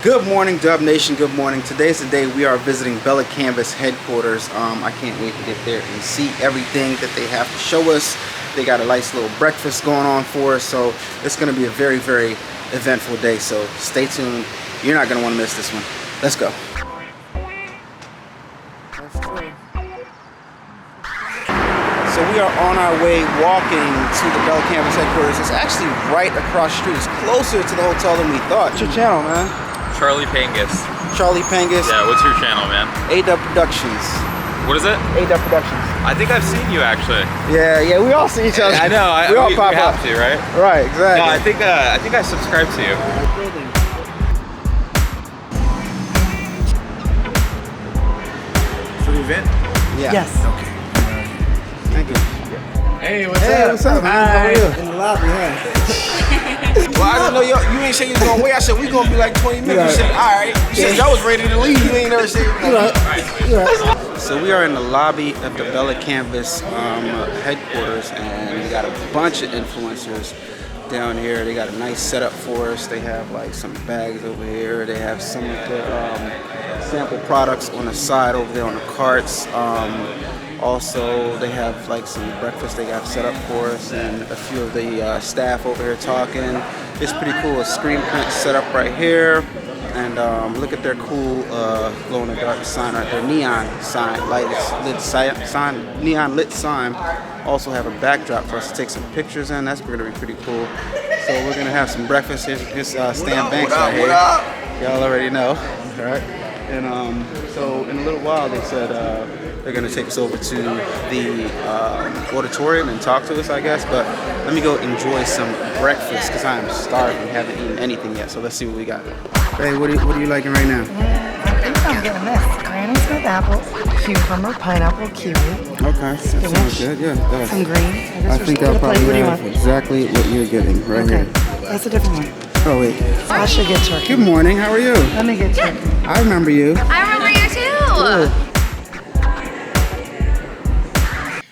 Good morning, Dub Nation. Good morning. Today's the day we are visiting Bella Canvas headquarters. I can't wait to get there and see everything that they have to show us. They got a nice little breakfast going on for us, so it's going to be a very, very eventful day. So stay tuned. You're not going to want to miss this one. Let's go. So we are on our way walking to the Bella Canvas headquarters. It's actually right across the street. It's closer to the hotel than we thought. What's your channel, man? Charlie Pangus. Charlie Pangus. Yeah, what's your channel, man? A-Dubb Productions. What is it? A-Dubb Productions. I think I've seen you actually. Yeah, we all see each other. I know. We all pop have up. to, right? Right, exactly. No, I think I subscribed to you. For the event? Yeah. Yes. Okay. Thank you. Hey, what's up? What's up, man? How are you? In the lobby, huh? Well, I didn't know you ain't say you was gonna wait. I said we gonna be like 20 minutes. You said, all right. You said y'all was ready to leave. You ain't never said you was gonna. So we are in the lobby of the Bella Canvas headquarters, and we got a bunch of influencers down here. They got a nice setup for us. They have like some bags over here. They have some of the sample products on the side over there on the carts. Also, they have like some breakfast they got set up for us, and a few of the staff over here talking. It's pretty cool. A screen print set up right here, and look at their cool glow-in-the-dark sign right there. Neon sign, neon lit sign. Also have a backdrop for us to take some pictures in. That's gonna be pretty cool. So we're gonna have some breakfast. Here's Stan Banks right here. Y'all already know, right? And so in a little while, they said they're gonna take us over to the auditorium and talk to us, I guess. But let me go enjoy some breakfast because I am starving. Haven't eaten anything yet, so let's see what we got. Hey, what are you liking right now? I think I'm getting this. Granny Smith apple, cucumber, pineapple, kiwi. Okay, that sounds good. Yeah, it does. Some greens. I think I'll probably have exactly what you're getting right here. That's a different one. Oh wait. So I should get turkey. Good morning. How are you? Let me get turkey. I remember you. I remember you too.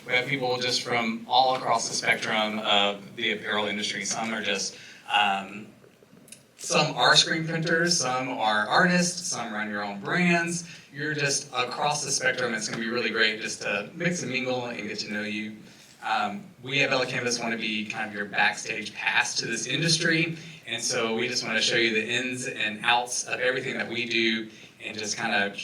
We have people just from all across the spectrum of the apparel industry. Some are just, some are screen printers, some are artists, some run your own brands. You're just across the spectrum. It's going to be really great just to mix and mingle and get to know you. We at Bella Canvas want to be kind of your backstage pass to this industry, and so we just want to show you the ins and outs of everything that we do, and just kind of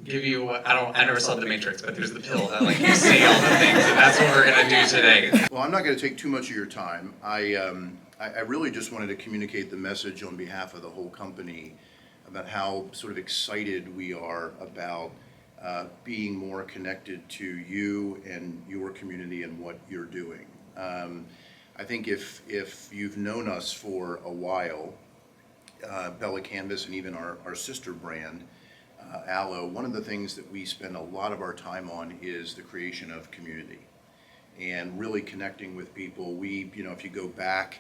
give you. I never saw The Matrix, but there's the pill that like you see all the things, and that's what we're gonna do today. Well, I'm not going to take too much of your time. I really just wanted to communicate the message on behalf of the whole company about how sort of excited we are about being more connected to you and your community and what you're doing. I think if you've known us for a while, Bella Canvas and even our sister brand, Aloe, one of the things that we spend a lot of our time on is the creation of community and really connecting with people. We, if you go back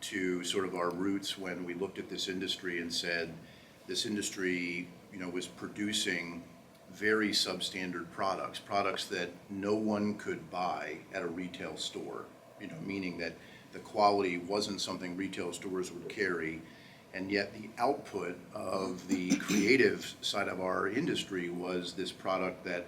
to sort of our roots when we looked at this industry and said, this industry, was producing very substandard products that no one could buy at a retail store, meaning that the quality wasn't something retail stores would carry, and yet the output of the creative side of our industry was this product that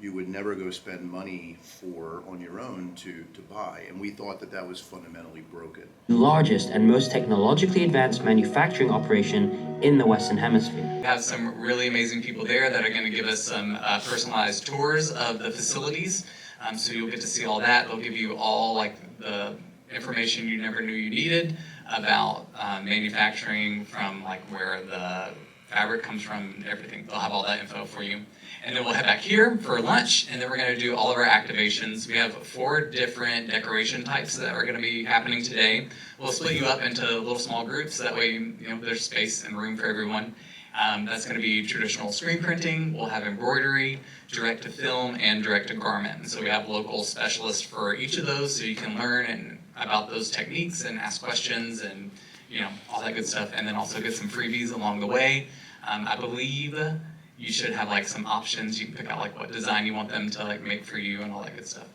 you would never go spend money for on your own to buy, and we thought that was fundamentally broken. The largest and most technologically advanced manufacturing operation in the Western Hemisphere. We have some really amazing people there that are going to give us some personalized tours of the facilities, so you'll get to see all that. They'll give you all like the information you never knew you needed about manufacturing, from like where the fabric comes from and everything. They'll have all that info for you. And then we'll head back here for lunch, and then we're going to do all of our activations. We have 4 different decoration types that are going to be happening today. We'll split you up into little small groups, that way there's space and room for everyone. That's going to be traditional screen printing. We'll have embroidery, direct to film, and direct to garment. And so we have local specialists for each of those, so you can learn about those techniques and ask questions and all that good stuff, and then also get some freebies along the way. I believe you should have like some options. You can pick out like what design you want them to like make for you and all that good stuff.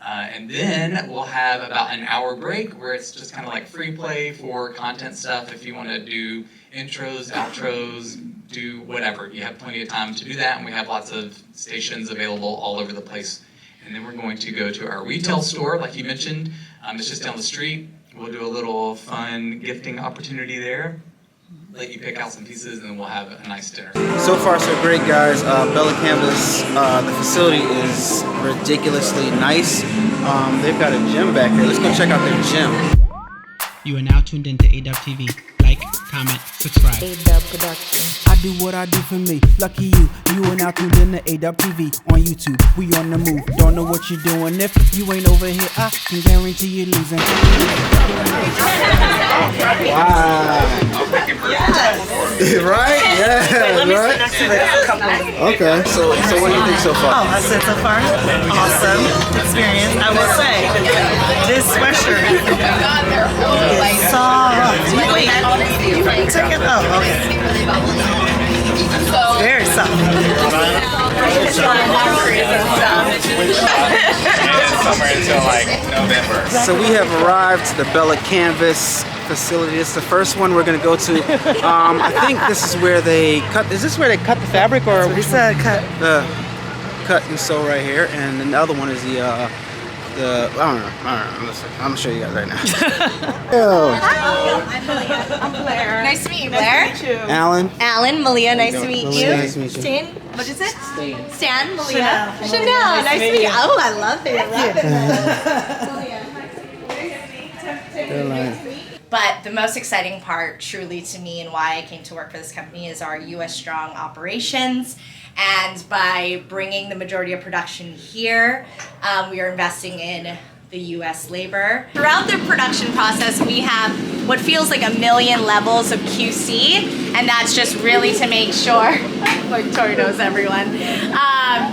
And then we'll have about an hour break where it's just kind of like free play for content stuff. If you want to do intros, outros, do whatever. You have plenty of time to do that, and we have lots of stations available all over the place. And then we're going to go to our retail store, like you mentioned. It's just down the street. We'll do a little fun gifting opportunity there. Let you pick out some pieces, and then we'll have a nice dinner. So far, so great, guys. Bella Canvas, the facility is ridiculously nice. They've got a gym back here. Let's go check out their gym. You are now tuned into A-Dubb TV. Like, comment, subscribe. A-Dubb Productions. I do what I do for me. Lucky you. You are now tuned in to A-Dubb TV on YouTube. We on the move. Don't know what you're doing. If you ain't over here, I can guarantee you're losing. Right? Yeah, right? Okay. So what do you think so far? Oh, I said so far, awesome experience. I will say, this sweatshirt is soft. Wait, you took it? Oh, okay. Very soft. Summer until like November. So we have arrived to the Bella Canvas facility. It's the first one we're going to go to. I think this is where they cut. Is this where they cut the fabric, or We said cut. the cut and sew right here? And then the other one is the I don't know. Listen, I'm gonna show you guys right now. I'm Blair. Nice to meet you, Blair. Alan. Alan, Malia, nice to meet you. Nice to meet you. Stan, what is it? Stan, Malia. Chanel, nice to meet you. Oh, I love it. But the most exciting part, truly to me, and why I came to work for this company is our U.S. strong operations. And by bringing the majority of production here, we are investing in the U.S. labor. Throughout the production process, we have what feels like 1 million levels of QC, and that's just really to make sure, like Tori knows everyone,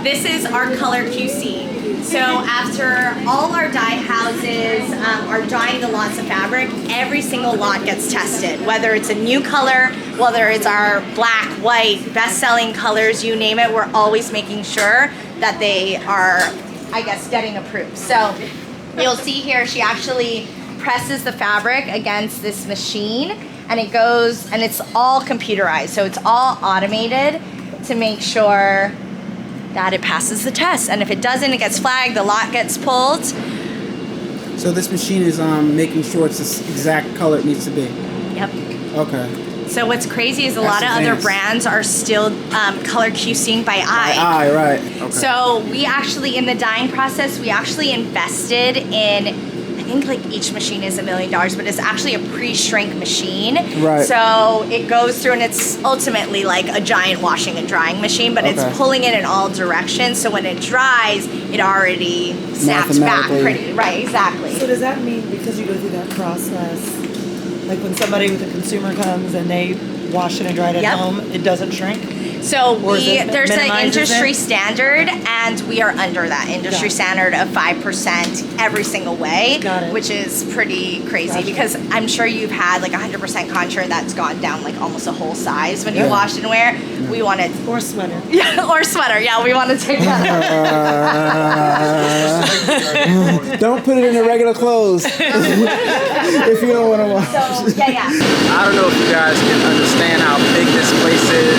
this is our color QC. So after all our dye houses are dyeing the lots of fabric, every single lot gets tested. Whether it's a new color, whether it's our black, white, best-selling colors, you name it, we're always making sure that they are, I guess, getting approved. So you'll see here, she actually presses the fabric against this machine, and it goes, and it's all computerized. So it's all automated to make sure that it passes the test, and if it doesn't, it gets flagged, the lot gets pulled. So this machine is making sure it's the exact color it needs to be. Yep. Okay. So what's crazy is a lot of other brands are still color QCing by eye. Eye, right. Okay. So we actually, in the dyeing process, we actually invested in, I think like each machine is $1 million, but it's actually a pre-shrink machine. Right. So it goes through, and it's ultimately like a giant washing and drying machine, but it's pulling it in all directions. So when it dries, it already snaps back pretty. Right, exactly. So does that mean because you go through that process, like when somebody with a consumer comes and they wash it and dry it at home, it doesn't shrink? So there's an industry standard, and we are under that industry standard of 5% every single way, which is pretty crazy because I'm sure you've had like 100% contour that's gone down like almost a whole size when you wash and wear. We want it, or sweater. Yeah, or sweater. Yeah, we want to take that. Don't put it in the regular clothes if you don't want to wash. So yeah. I don't know if you guys can understand how big this place is.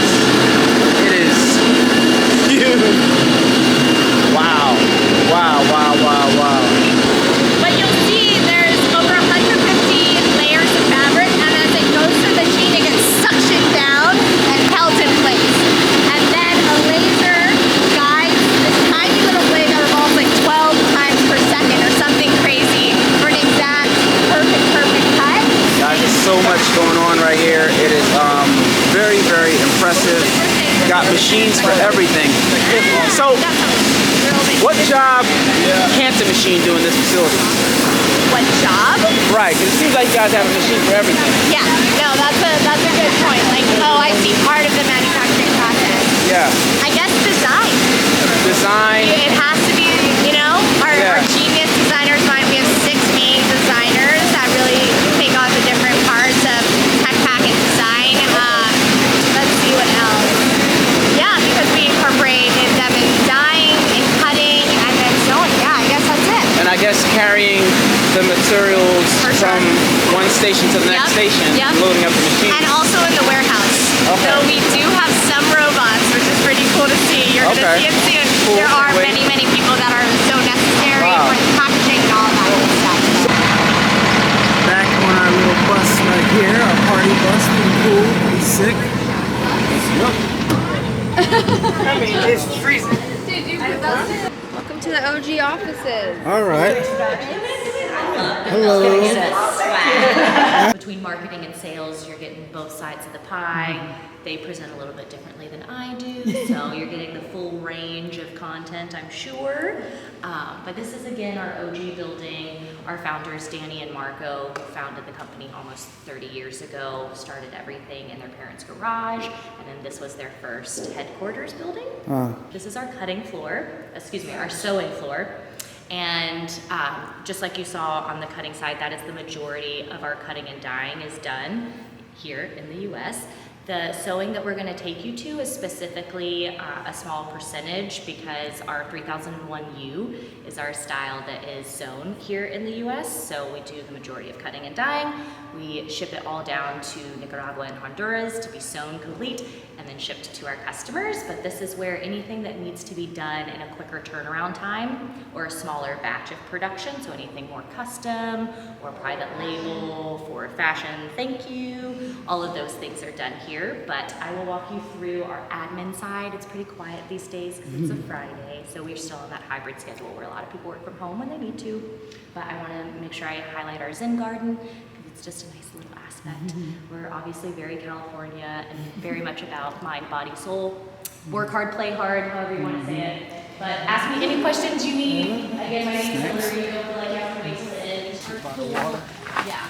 It is huge. Wow. But you'll see there's over 150 layers of fabric, and as it goes through the machine, it gets suctioned down and held in place. And then a laser guides this tiny little blade that revolves like 12 times per second or something crazy for an exact perfect cut. Guys, there's so much going on right here. It is very, very impressive. Got machines for everything. So, what job can't the machine do in this facility? What job? Right, because it seems like you guys have a machine for everything. Yeah, no, that's a good point. Like, oh, I see part of the manufacturing process. Yeah. I guess design. Design. It has to be, our genius designers mind. We have 6 main designers that really take on the different parts of tech pack and design. Let's see what else. Yeah, because we incorporated them in dyeing, in cutting, and then sewing. Yeah, I guess that's it. And station to the next station, loading up the machine. And also in the warehouse. Okay. So we do have some robots, which is pretty cool to see. You're going to see it soon. Cool. There are many, many people that are so necessary for the packaging and all that good stuff. Back on our little bus right here, our party bus, pretty cool, pretty sick. I mean, it's freezing. Welcome to the OG offices. All right. Hello. Between marketing and sales, you're getting both sides of the pie. They present a little bit differently than I do, so you're getting the full range of content, I'm sure. But this is, again, our OG building. Our founders, Danny and Marco, founded the company almost 30 years ago, started everything in their parents' garage, and then this was their first headquarters building. This is our cutting floor, our sewing floor. And just like you saw on the cutting side, that is the majority of our cutting and dyeing is done here in the US. The sewing that we're going to take you to is specifically a small percentage because our 3001U is our style that is sewn here in the US. So we do the majority of cutting and dyeing. We ship it all down to Nicaragua and Honduras to be sewn complete and then shipped to our customers. But this is where anything that needs to be done in a quicker turnaround time or a smaller batch of production, so anything more custom or private label for fashion, thank you, all of those things are done here. But I will walk you through our admin side. It's pretty quiet these days because it's a Friday, so we're still on that hybrid schedule where a lot of people work from home when they need to. But I want to make sure I highlight our Zen garden. It's just a nice little aspect. We're obviously very California and very much about mind, body, soul. Work hard, play hard, however you want to say it. But ask me any questions you need. Again, my name is Hillary. You don't feel like you have to wait till the end. Yeah.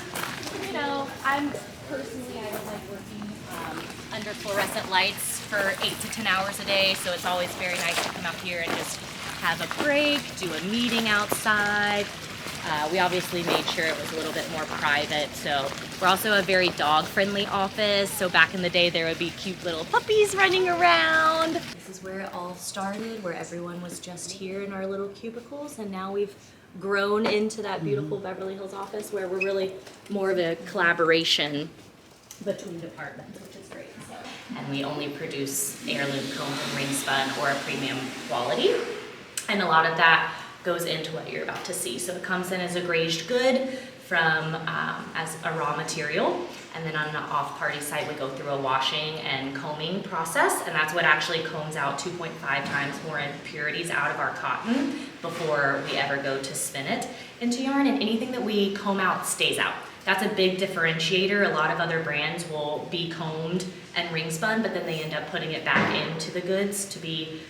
You know, I don't like working under fluorescent lights for 8 to 10 hours a day, so it's always very nice to come out here and just have a break, do a meeting outside. We obviously made sure it was a little bit more private, so we're also a very dog-friendly office, so back in the day there would be cute little puppies running around. This is where it all started, where everyone was just here in our little cubicles, and now we've grown into that beautiful Beverly Hills office where we're really more of a collaboration between departments, which is great. So, and we only produce heirloom combs and ring spun or a premium quality, and a lot of that goes into what you're about to see. So it comes in as a grazed good from as a raw material, and then on the off-party side we go through a washing and combing process, and that's what actually combs out 2.5 times more impurities out of our cotton before we ever go to spin it into yarn, and anything that we comb out stays out. That's a big differentiator. A lot of other brands will be combed and ring spun, but then they end up putting it back into the goods to be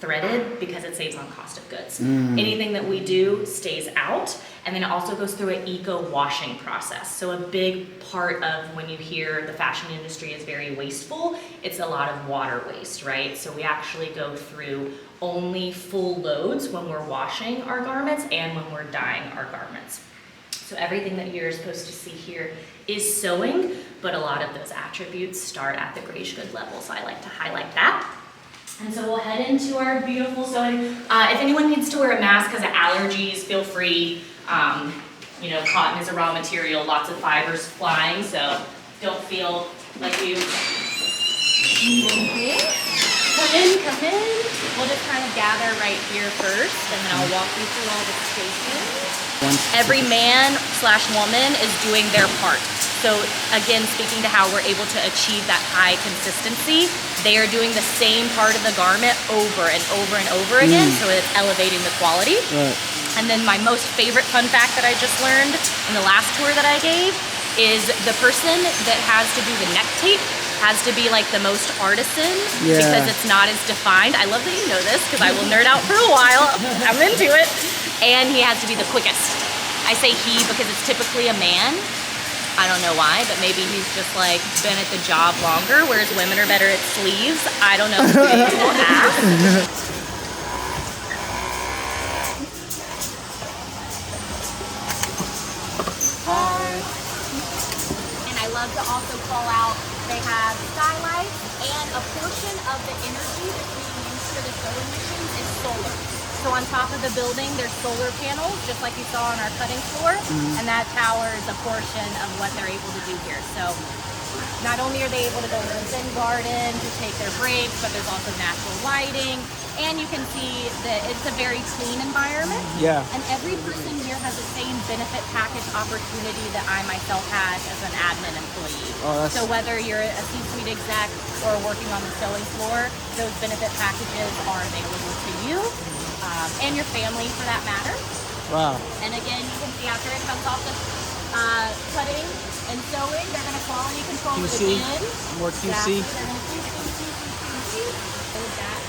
threaded because it saves on cost of goods. Anything that we do stays out, and then it also goes through an eco washing process. So a big part of when you hear the fashion industry is very wasteful, it's a lot of water waste, right? So we actually go through only full loads when we're washing our garments and when we're dyeing our garments. So everything that you're supposed to see here is sewing, but a lot of those attributes start at the grazed good level, so I like to highlight that. And so we'll head into our beautiful sewing. If anyone needs to wear a mask because of allergies, feel free. You know, cotton is a raw material, lots of fibers flying, so don't feel like you... Come in. We'll just kind of gather right here first, and then I'll walk you through all the stations. Every man/woman is doing their part. So again, speaking to how we're able to achieve that high consistency, they are doing the same part of the garment over and over and over again, so it's elevating the quality. Right. And then my most favorite fun fact that I just learned in the last tour that I gave is the person that has to do the neck tape has to be like the most artisan because it's not as defined. I love that you know this because I will nerd out for a while. I'm into it. And he has to be the quickest. I say he because it's typically a man. I don't know why, but maybe he's just like been at the job longer, whereas women are better at sleeves. I don't know. We'll ask. And I love to also call out, they have Skylights, and a portion of the energy that's being used for the sewing machines is solar. So on top of the building, there's solar panels, just like you saw on our cutting floor, and that tower is a portion of what they're able to do here. So not only are they able to go to the Zen garden to take their breaks, but there's also natural lighting, and you can see that it's a very clean environment. Yeah. And every person here has the same benefit package opportunity that I myself had as an admin employee. Oh, so whether you're a C-suite exec or working on the sewing floor, those benefit packages are available to you and your family for that matter. Wow. And again, you can see after it comes off the cutting and sewing, they're going to quality control it QC, again. more QC. Exactly. They're going to QC. Hold that.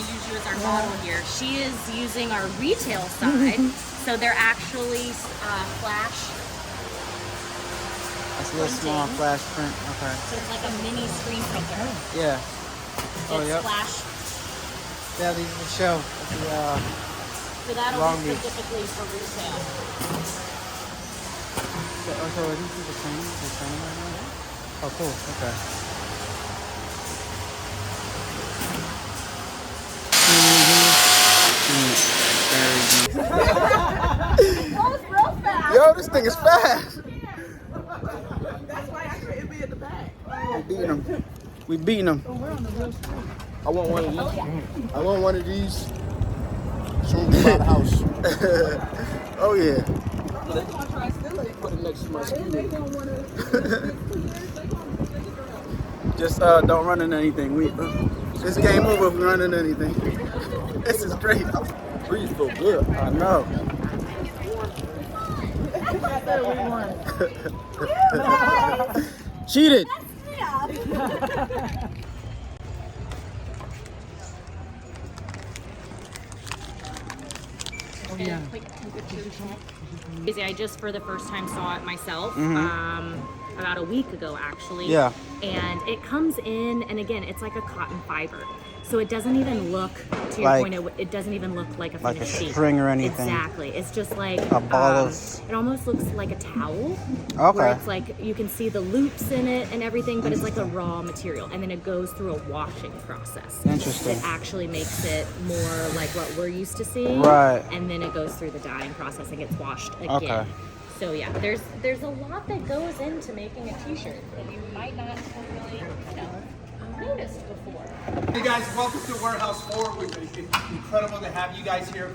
Use you as our model here. She is using our retail side, so they're actually flash. That's a little small flash print. Okay. So it's like a mini screen printer. Yeah. Oh, It's yep. flash. Yeah, these are the show. So that'll Long be Beach. specifically for retail. So are these people training? They're training right now? Oh, cool. Okay. Yo, this thing is fast. That's why I couldn't be in the back. We beating them. We beating them. I want one of these. I want one of these. Soon as we buy the house. Oh yeah. Put it next to my scooter. Just don't run into anything. This game over if we run into anything. This is great. Breeze feel good. I know. Cheated. I just for the first time saw it myself about a week ago actually. Yeah. And it comes in, and again, it's like a cotton fiber. So it doesn't even look, to your Like- point, it doesn't even look like a Like a finished sheet. string or anything. Exactly. It's just like A ball of- it almost looks like a towel. Okay. Where it's like you can see the loops in it and everything, but it's like a raw material, and then it goes through a washing process. Interesting. That actually makes it more like what we're used to seeing. Right. And then it goes through the dyeing process and gets washed again. Okay. So yeah, there's a lot that goes into making a t-shirt that you might not have really noticed before. Hey guys, welcome to Warehouse 4. It's incredible to have you guys here.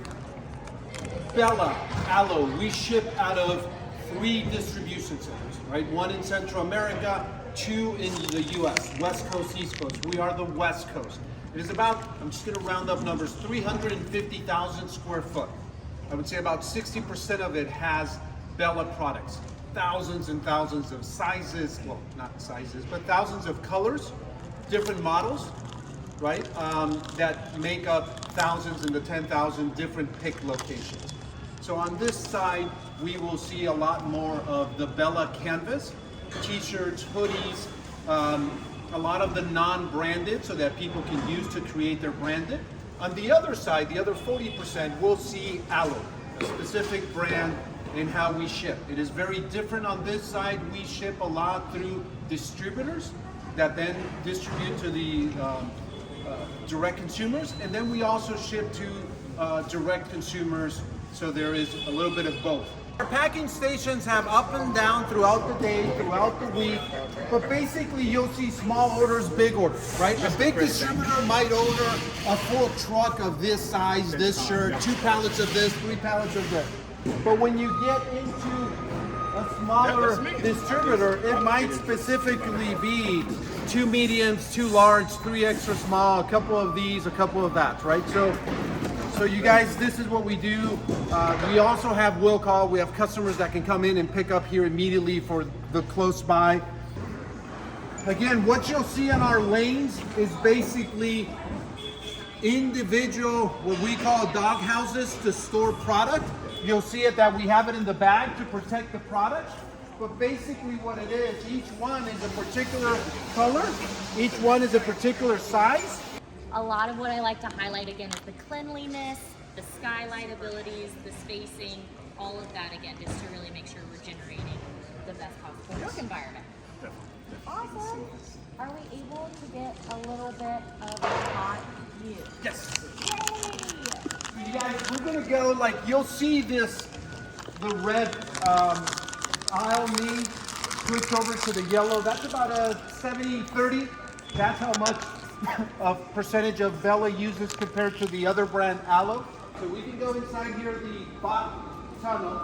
Bella, Aloe, we ship out of 3 distribution centers, right? 1 in Central America, 2 in the US, West Coast, East Coast. We are the West Coast. It is about, I'm just gonna round up numbers, 350,000 square foot. I would say about 60% of it has Bella products. Thousands and thousands of sizes, well, not sizes, but thousands of colors, different models, right? That make up thousands and the 10,000 different pick locations. So on this side, we will see a lot more of the Bella canvas, t-shirts, hoodies, a lot of the non-branded so that people can use to create their branded. On the other side, the other 40%, we'll see Aloe, a specific brand in how we ship. It is very different on this side. We ship a lot through distributors that then distribute to the direct consumers, and then we also ship to direct consumers, so there is a little bit of both. Our packing stations have up and down throughout the day, throughout the week, but basically you'll see small orders, big orders, right? A big distributor might order a full truck of this size, this shirt, 2 pallets of this, 3 pallets of this. But when you get into a smaller distributor, it might specifically be 2 mediums, 2 large, 3 extra small, a couple of these, a couple of that, right? So you guys, this is what we do. We also have will call. We have customers that can come in and pick up here immediately for the close by. Again, what you'll see on our lanes is basically individual, what we call dog houses to store product. You'll see it that we have it in the bag to protect the product. But basically what it is, each one is a particular color, each one is a particular size. A lot of what I like to highlight again is the cleanliness, the skylight abilities, the spacing, all of that again, just to really make sure we're generating the best possible work environment. Awesome. Are we able to get a little bit of a hot view? Yes. Yay! You guys, we're gonna go like you'll see this, the red aisle knee switch over to the yellow. That's about a 70-30. That's how much of percentage of Bella uses compared to the other brand aloe. So we can go inside here, the bot tunnel.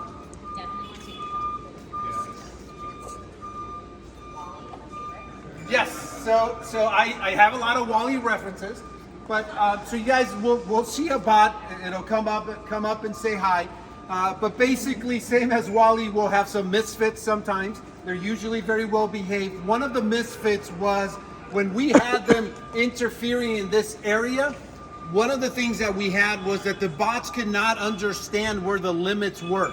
Yes, so I have a lot of Wally references, but so you guys will see a bot, it'll come up and say hi. But basically, same as Wally, we'll have some misfits sometimes. They're usually very well behaved. One of the misfits was when we had them interfering in this area. One of the things that we had was that the bots could not understand where the limits were.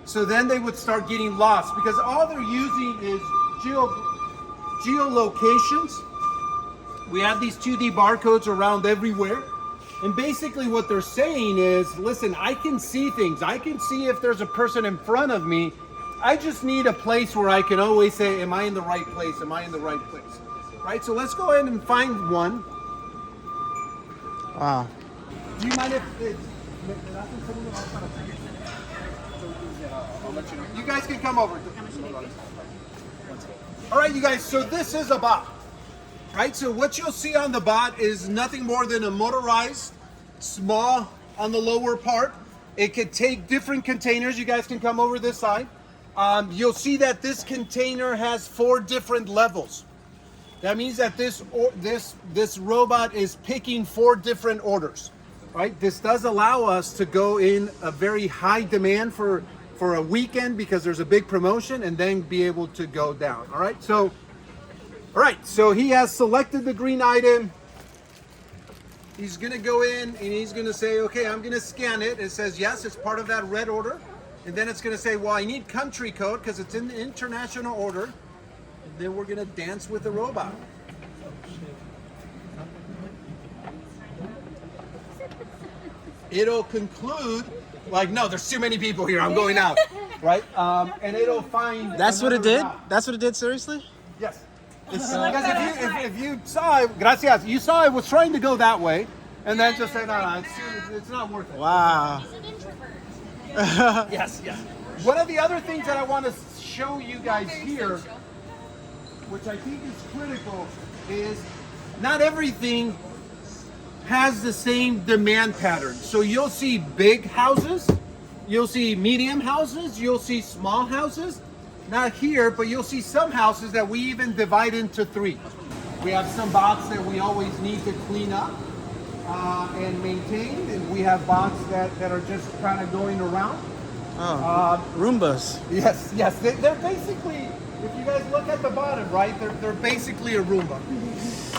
So then they would start getting lost because all they're using is geolocations. We have these 2D barcodes around everywhere. And basically what they're saying is, listen, I can see things. I can see if there's a person in front of me. I just need a place where I can always say, am I in the right place? Am I in the right place? Right, so let's go ahead and find one. Wow. Do you mind if I'll let you know. You guys can come over. All right, you guys, so this is a bot. Right, so what you'll see on the bot is nothing more than a motorized, small on the lower part. It could take different containers. You guys can come over this side. You'll see that this container has 4 different levels. That means that this robot is picking 4 different orders, right? This does allow us to go in a very high demand for a weekend because there's a big promotion, and then be able to go down. All right, so he has selected the green item. He's gonna go in and he's gonna say, okay, I'm gonna scan it. It says, yes, it's part of that red order. And then it's gonna say, well, I need country code because it's in the international order. And then we're gonna dance with the robot. It'll conclude, like, no, there's too many people here, I'm going out, right? And it'll find. That's what it did? route. That's what it did, seriously? Yes. Because if you saw it, gracias, you saw it was trying to go that way, and then just say, no, it's not worth it. Wow. Yes. One of the other things that I want to show you guys here, which I think is critical, is not everything has the same demand pattern. So you'll see big houses, you'll see medium houses, you'll see small houses. Not here, but you'll see some houses that we even divide into 3. We have some bots that we always need to clean up and maintain, and we have bots that are just kind of going around. Roombas. Yes. They're basically, if you guys look at the bottom, right, they're basically a Roomba.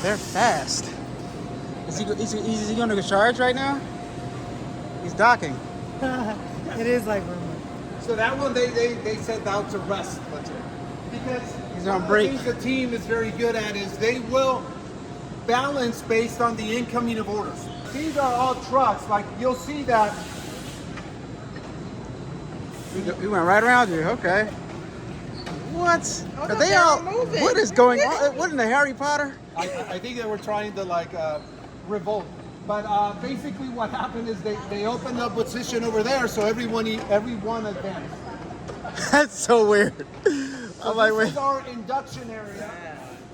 They're fast. Is he going to charge right now? He's docking. It is like Roomba. So that one they sent out to rest, let's say. Because he's on break. One of the things the team is very good at is they will balance based on the incoming of orders. These are all trucks, like you'll see that. He went right around you, okay. What? Oh, Are they all moving? What is going on? What in the Harry Potter? I think they were trying to revolt. But basically what happened is they opened up position over there, so everyone advanced. That's so weird. So this is our induction area.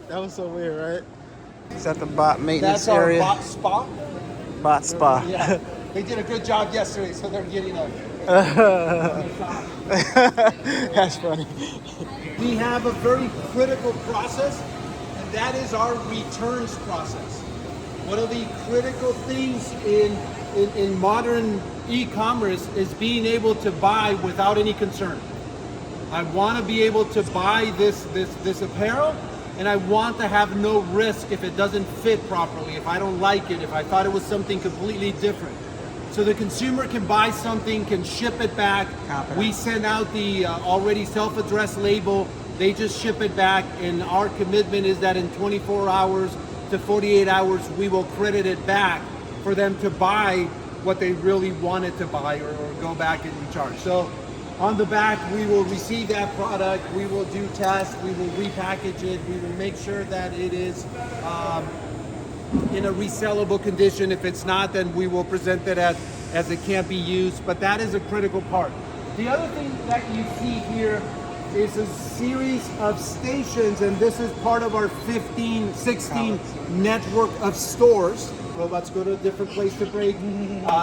That was so weird, right? Is that the bot maintenance That's area? our bot spa. Bot spa. Yeah, they did a good job yesterday, so they're getting up. That's funny. We have a very critical process, and that is our returns process. One of the critical things in modern e-commerce is being able to buy without any concern. I want to be able to buy this apparel, and I want to have no risk if it doesn't fit properly, if I don't like it, if I thought it was something completely different. So the consumer can buy something, can ship it back. We send out the already self-addressed label. They just ship it back, and our commitment is that in 24 hours to 48 hours, we will credit it back for them to buy what they really wanted to buy or go back and recharge. So On the back, we will receive that product, we will do tests, we will repackage it, we will make sure that it is in a resellable condition. If it's not, then we will present it as it can't be used, but that is a critical part. The other thing that you see here is a series of stations, and this is part of our 16 network of stores. Robots go to a different place to break.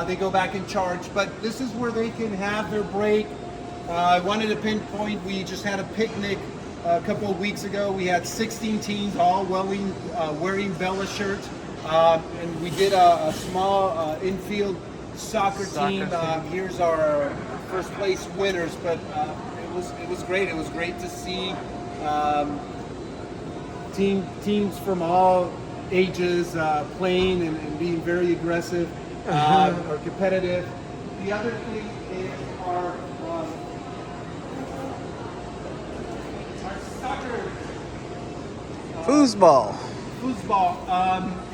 They go back and charge, but this is where they can have their break. I wanted to pinpoint, we just had a picnic a couple of weeks ago. We had 16 teams all wearing Bella shirts, and we did a small infield soccer team. Here's our first place winners, but it was great. It was great to see teams from all ages playing and being very aggressive or competitive. The other thing is our soccer Foosball.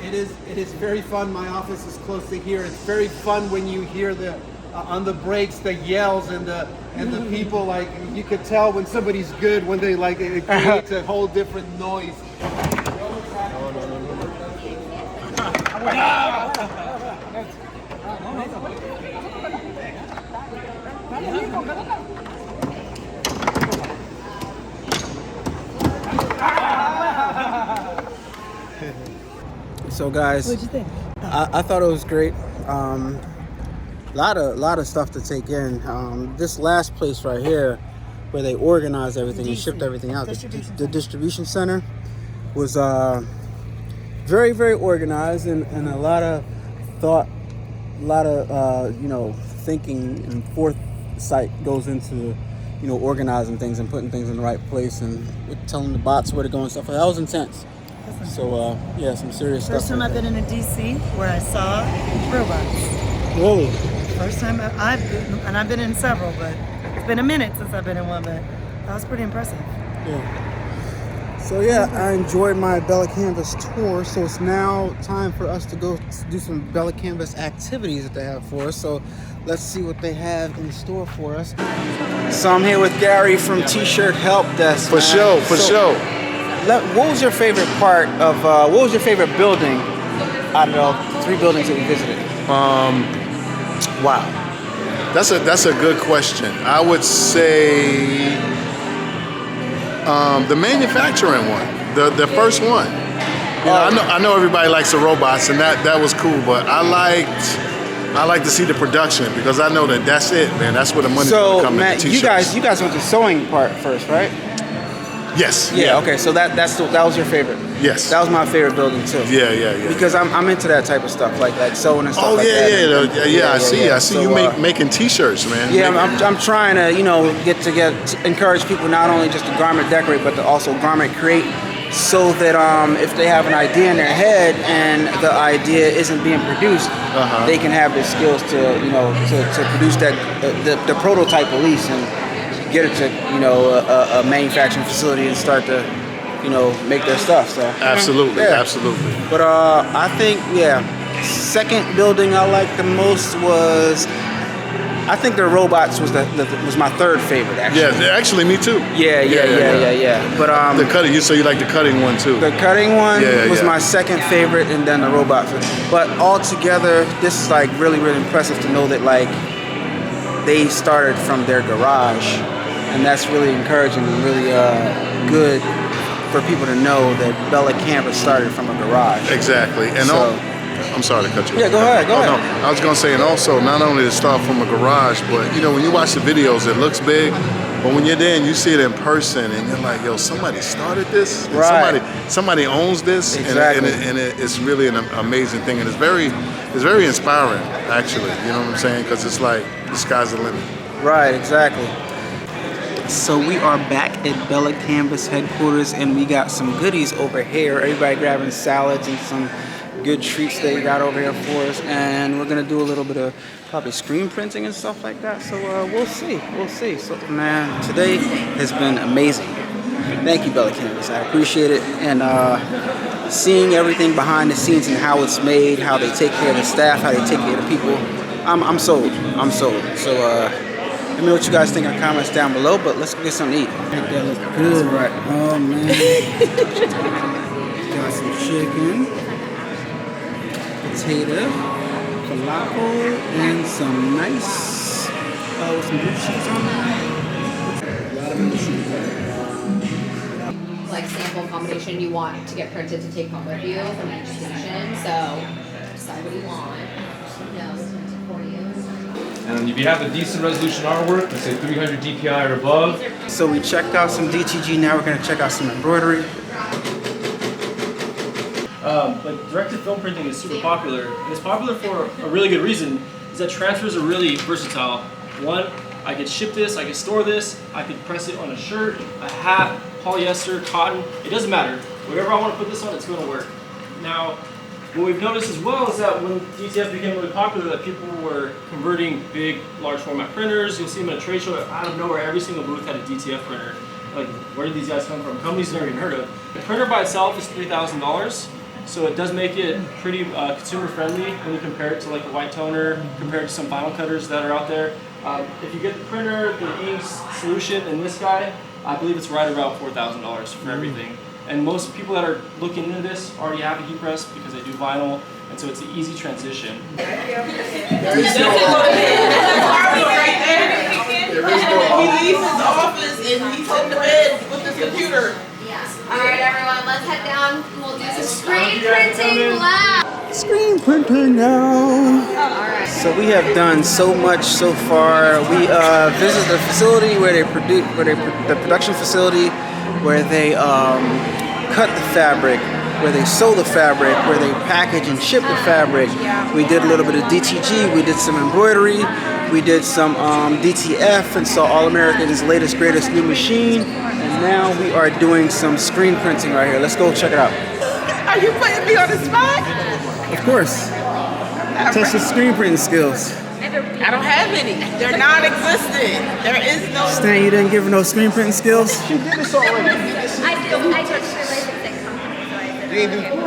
It is very fun. My office is close to here. It's very fun when you hear the on the breaks, the yells and the people, like, you could tell when somebody's good when they, like, it creates a whole different noise. So guys, what'd you think? I thought it was great. Lot of stuff to take in. This last place right here, where they organized everything and shipped everything out, the distribution center, was very, very organized, and a lot of thought, a lot of thinking and foresight goes into organizing things and putting things in the right place and telling the bots where to go and stuff. That was intense. So yeah, some serious stuff. First time I've been in a DC where I saw robots. Really? First time I've been in several, but it's been a minute since I've been in one, but that was pretty impressive. Yeah. So yeah, I enjoyed my Bella Canvas tour. So it's now time for us to go do some Bella Canvas activities that they have for us. So let's see what they have in store for us. So I'm here with Gary from T-Shirt Help Desk. For sure. What was your favorite part of? What was your favorite building out of the 3 buildings that we visited? Wow, that's a good question. I would say the manufacturing one, the first one. I know everybody likes the robots, and that was cool. But I like to see the production, because I know that's it, man. That's where the money's gonna come. Matt, in the t-shirts. you guys went to sewing part first, right? Yes. Yeah. Okay. So that was your favorite. Yes. That was my favorite building too. Yeah. Because I'm into that type of stuff, like sewing and stuff like that. Yeah. I see So, you making t-shirts, man. Yeah, I'm trying to encourage people not only just to garment decorate, but to also garment create, so that if they have an idea in their head and the idea isn't being produced, they can have the skills to produce that the prototype at least, and get it to a manufacturing facility and start to make their stuff. So absolutely. But I think second building I liked the most was, I think the robots was my third favorite, actually. Yeah, actually me too. Yeah. But the cutting, you like the cutting one too? The cutting one was my second favorite, and then the robot. But altogether, this is like really, really impressive to know that like they started from their garage, and that's really encouraging and really good for people to know that Bella Canvas started from a garage. Exactly, and I'm sorry to cut you off. Yeah, go ahead. No, I was gonna say, and also not only to start from a garage, but when you watch the videos, it looks big, but when you're there and you see it in person, and you're like, yo, somebody started this, right? Somebody owns this, exactly. and it's really an amazing thing, and it's very inspiring, actually. You know what I'm saying? Because it's like the sky's the limit. Right, exactly. So we are back at Bella Canvas headquarters, and we got some goodies over here. Everybody grabbing salads and some good treats they got over here for us, and we're gonna do a little bit of probably screen printing and stuff like that. So we'll see. So man, today has been amazing. Thank you, Bella Canvas. I appreciate it, and seeing everything behind the scenes and how it's made, how they take care of the staff, how they take care of the people. I'm sold. So Let me know what you guys think in the comments down below, but let's go get something to eat. That looks good. Right. Oh man. Got some chicken, potato, falafel, and some nice, with some blue cheese on there. A lot of blue cheese. Like sample combination you want to get printed to take home with you from each station. So decide what you want. No, it's printed for you. And if you have a decent resolution artwork, let's say 300 DPI or above. So we checked out some DTG, now we're gonna check out some embroidery. Like direct-to-film printing is super popular, and it's popular for a really good reason, is that transfers are really versatile. One, I could ship this, I could store this, I could press it on a shirt, a hat, polyester, cotton, it doesn't matter. Whatever I want to put this on, it's going to work. Now, what we've noticed as well is that when DTF became really popular, that people were converting big, large format printers. You'll see them at a trade show. Out of nowhere, every single booth had a DTF printer. Like, where did these guys come from? Companies you've never even heard of. The printer by itself is $3,000, so it does make it pretty consumer friendly when you compare it to like a white toner, compared to some vinyl cutters that are out there. If you get the printer, the ink solution, and this guy, I believe it's right around $4,000 for everything. And most people that are looking into this already have a heat press because they do vinyl, and so it's an easy transition. There is no right there. He leaves his office and he's in the bed with his computer. All right, everyone, let's head down. We'll do some screen printing lab. Screen printing now. All right. So we have done so much so far. We visited the facility where they produce, the production facility, where they cut the fabric, where they sew the fabric, where they package and ship the fabric. We did a little bit of DTG. We did some embroidery. We did some DTF and saw All American's latest greatest new machine. And now we are doing some screen printing right here. Let's go check it out. Are you putting me on the spot? Of course. Test your screen printing skills. I don't have any. They're non-existent. There is no. Stan, you didn't give her no screen printing skills? You did this already. I touched related company, You didn't do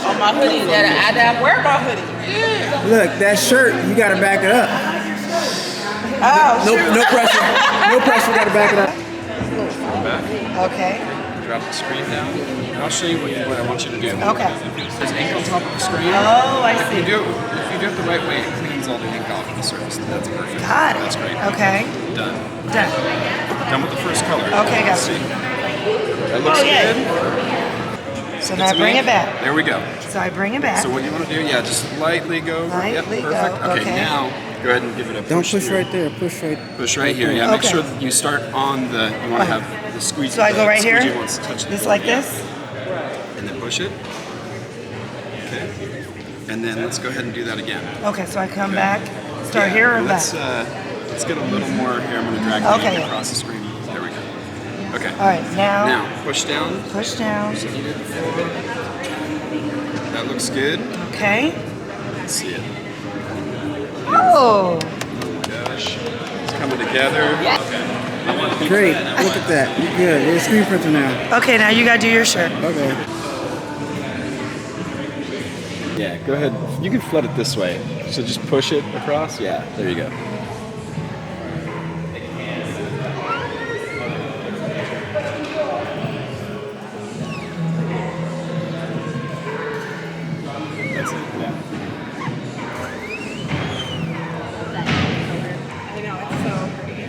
on my hoodie. That I wear my hoodie. Yeah. Look, that shirt, you gotta back it up. Oh, no pressure. No pressure, you gotta back it up. Okay. Drop the screen down, and I'll show you what I want you to do. Okay. There's ink on top of the screen. Oh, I see. If you do it the right way, it cleans all the ink off the surface. That's perfect. Got it. That's great. Okay. Done. Done. Done with the first color. Okay, got it. See. That looks good. So now I bring it back. There we go. So I bring it back. So what you want to do? Yeah, just lightly go over. Lightly Yep, perfect. go, okay. Now go ahead and give it a push. Don't push through. right there. Push right here. Yeah, make Okay. sure that you start on the. You want to have the squeegee. So I go right here? Squeegee wants to touch the Just board, like yeah. this? And then push it. Okay. And then let's go ahead and do that again. Okay, so I come back, start here or let's, back? Let's get a little more here. I'm going to drag the Okay. ink across the screen. There we go. Okay. All right, now. Now push down. Push down. Just like you did before. That looks good. Okay. Let's see it. Oh. Gosh, it's coming together. Okay. Great. Look at that. You're good. You're a screen printer now. Okay, now you gotta do your shirt. Okay. Yeah, go ahead. You can flood it this way. So just push it across. Yeah, there you go. That's it. Yeah. I know, it's so pretty.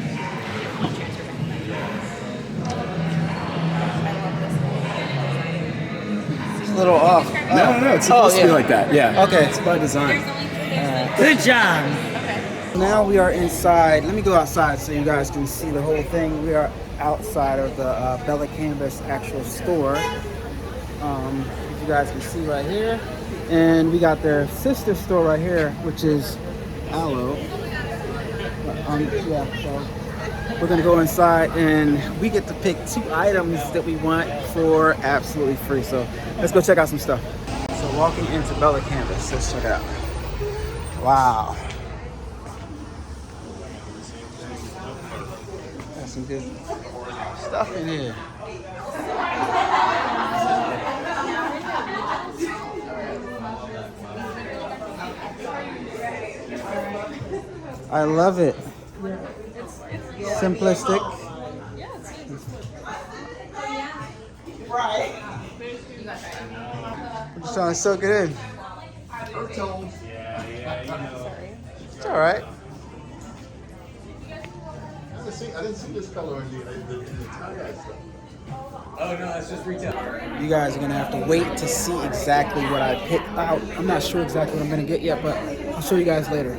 It's a little off. No, it's supposed to be like that. Yeah. Okay. It's by design. Good job. Now we are inside. Let me go outside so you guys can see the whole thing. We are outside of the Bella Canvas actual store. If you guys can see right here. And we got their sister store right here, which is Aloe. Yeah, so we're gonna go inside and we get to pick 2 items that we want for absolutely free. So let's go check out some stuff. So walking into Bella Canvas, let's check it out. Wow. Got some good stuff in here. I love it. simplistic. Right. I'm just trying to soak it in. It's all right. I didn't see this color in the tie-dye stuff. Oh no, that's just retail. You guys are gonna have to wait to see exactly what I pick out. I'm not sure exactly what I'm gonna get yet, but I'll show you guys later.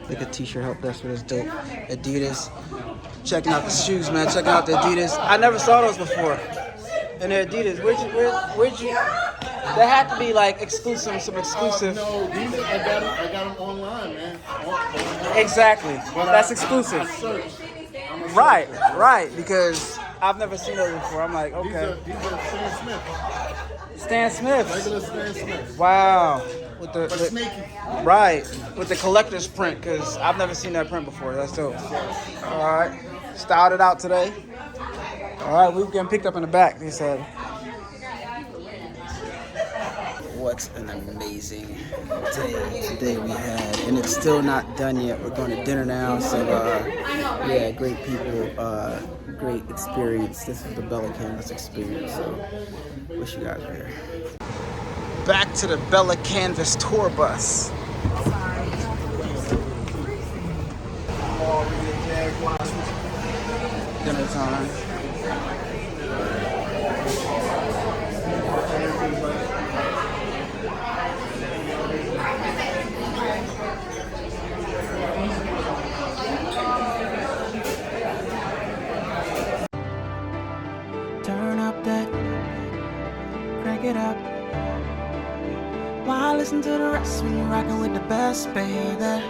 Look at T-shirt help desk with this dope Adidas. Checking out the shoes, man. Checking out the Adidas. I never saw those before. And they're Adidas. Where'd you? They had to be like exclusive, some exclusive. No, these I got them online, man. Exactly. But That's I exclusive. searched. Right. Because I've never seen those before. I'm like, okay. These are Stan Smith. Stan Smith. Regular Stan Smith. Wow. With the snaky. Right. With the collector's print, because I've never seen that print before. That's dope. All right. Styled it out today. All right. We were getting picked up in the back. They said. What an amazing day today we had, and it's still not done yet. We're going to dinner now, so yeah, great people, great experience. This is the Bella Canvas experience, so wish you guys were here. Back to the Bella Canvas tour bus. Dinner time. Turn up that, crank it up. Why listen to the rest when you're rocking with the best, baby?